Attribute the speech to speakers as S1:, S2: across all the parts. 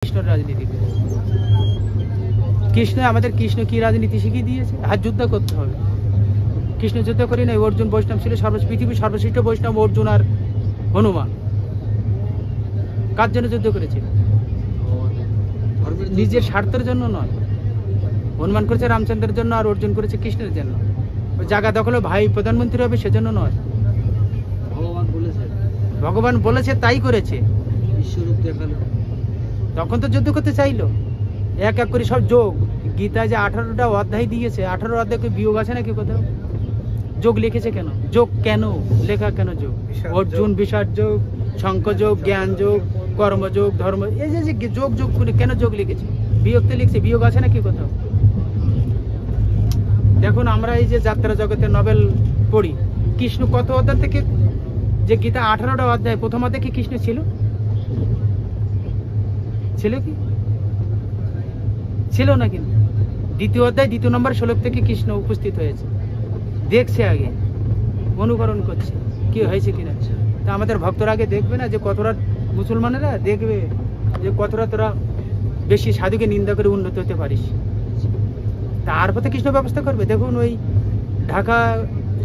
S1: কৃষ্ণ রাজনীতি কৃষ্ণ আমাদের কৃষ্ণ কি রাজনীতি শিখিয়ে দিয়েছে? আর যুদ্ধ করতে হবে। কৃষ্ণ যুদ্ধ করি নাই, অর্জুন বৈষ্ণব ছিল, পৃথিবীর সর্বশ্রেষ্ঠ বৈষ্ণব অর্জুন আর হনুমান। কার জন্য যুদ্ধ করেছে? নিজের স্বার্থের জন্য নয়। হনুমান করেছে রামচন্দ্রের জন্য, আর অর্জুন করেছে কৃষ্ণের জন্য। জায়গা দখল ভাই প্রধানমন্ত্রী হবে সেজন্য নয়। ভগবান বলেছে তাই করেছে। তখন তো যুদ্ধ করতে চাইলো। এক এক করে সব যোগ, গীতায় যে 18টা অধ্যায় দিয়েছে, 18 অধ্যায় বিয়োগ আছে নাকি কোথাও? যোগ লিখেছে কেন? যোগ কেন লেখা? কেন যোগ? অর্জুন বিষাদ যোগ, শঙ্খ যোগ, জ্ঞান যোগ, কর্মযোগ, ধর্ম, এই যে যোগ যোগ করে কেন যোগ লিখেছে? বিয়োগতে লিখছে, বিয়োগ আছে নাকি কোথাও? দেখুন, আমরা এই যে যাত্রা জগতে নভেল পড়ি, কৃষ্ণ কত অধ্যায় থেকে, যে গীতা 18টা অধ্যায়, প্রথম অধ্যায় কি কৃষ্ণ ছিল? ছিল কি? ছিল না। কিন্তু দ্বিতীয় অধ্যায় 2 নম্বর শ্লোক থেকে কৃষ্ণ উপস্থিত হয়েছে। দেখছে, আগে অনুকরণ করছে কি হয়েছে কিনা। তা আমাদের ভক্তরা আগে দেখবে না যে কতটা, মুসলমানেরা দেখবে যে কতটা তোরা বেশি সাধুকে নিন্দা করে উন্নত হতে পারিস, তারপরে কৃষ্ণ ব্যবস্থা করবে। দেখুন, ওই ঢাকা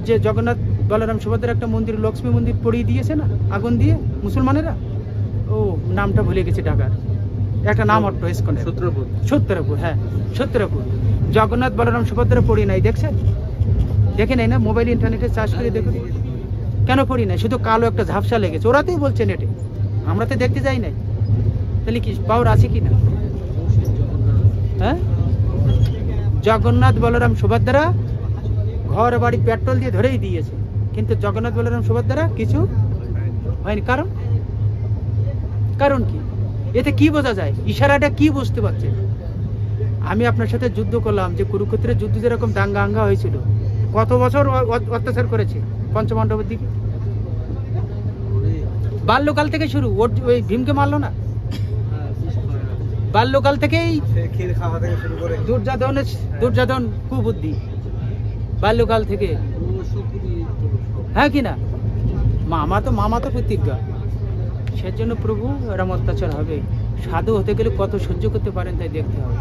S1: যে জগন্নাথ বলরাম সুভদ্রার একটা মন্দির, লক্ষ্মী মন্দির পড়িয়ে দিয়েছে না আগুন দিয়ে মুসলমানেরা। ও নামটা ভুলে গেছে, ঢাকার একটা নাম অট্ট ইস্কনের, সত্যরপুর। হ্যাঁ, সত্যরপুর। জগন্নাথ বলরাম সুভদ্রা পড়ি নাই, দেখছেন? দেখে নাই না? মোবাইল ইন্টারনেটে চার্জ করে দেখুন। কেন পড়ি নাই? শুধু কালো একটা ঝাপসা লেগেছে, ওরাতেই বলছে নেটে, আমরা তো দেখতে যাই নাই। তাহলে কি পাওয়ার আছে কি না? হ্যাঁ, জগন্নাথ বলরাম সুভদ্রা ঘর বাড়ি পেট্রোল দিয়ে ধরেই দিয়েছে, কিন্তু জগন্নাথ বলরাম সুভদ্রা কিছু হয়নি। কারণ কি? এতে কি বোঝা যায়? ইশারাটা কি বুঝতে পারছে? আমি আপনার সাথে যুদ্ধ করলাম, যে কুরুক্ষেত্রের যুদ্ধ যেরকম দাঙ্গা হাঙ্গা হয়েছিল, কত বছর অত্যাচার করেছে পঞ্চপাণ্ডবের দিকে। বাল্যকাল থেকে শুরু, ওই ভীমকে মারলো না? বাল্যকাল থেকেই দুর্যোধন কুবুদ্ধি, বাল্যকাল থেকে। হ্যাঁ কি না? মামা তো প্রতিজ্ঞা। সেজন্য প্রভু এরম অত্যাচার হবে। সাধু হতে গেলে কত সহ্য করতে পারেন তাই দেখতে হবে।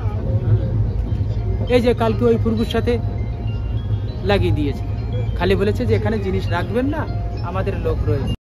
S1: এই যে কালকে ওই প্রভুর সাথে লাগিয়ে দিয়েছে, খালি বলেছে যে এখানে জিনিস রাখবেন না, আমাদের লোক রয়েছে।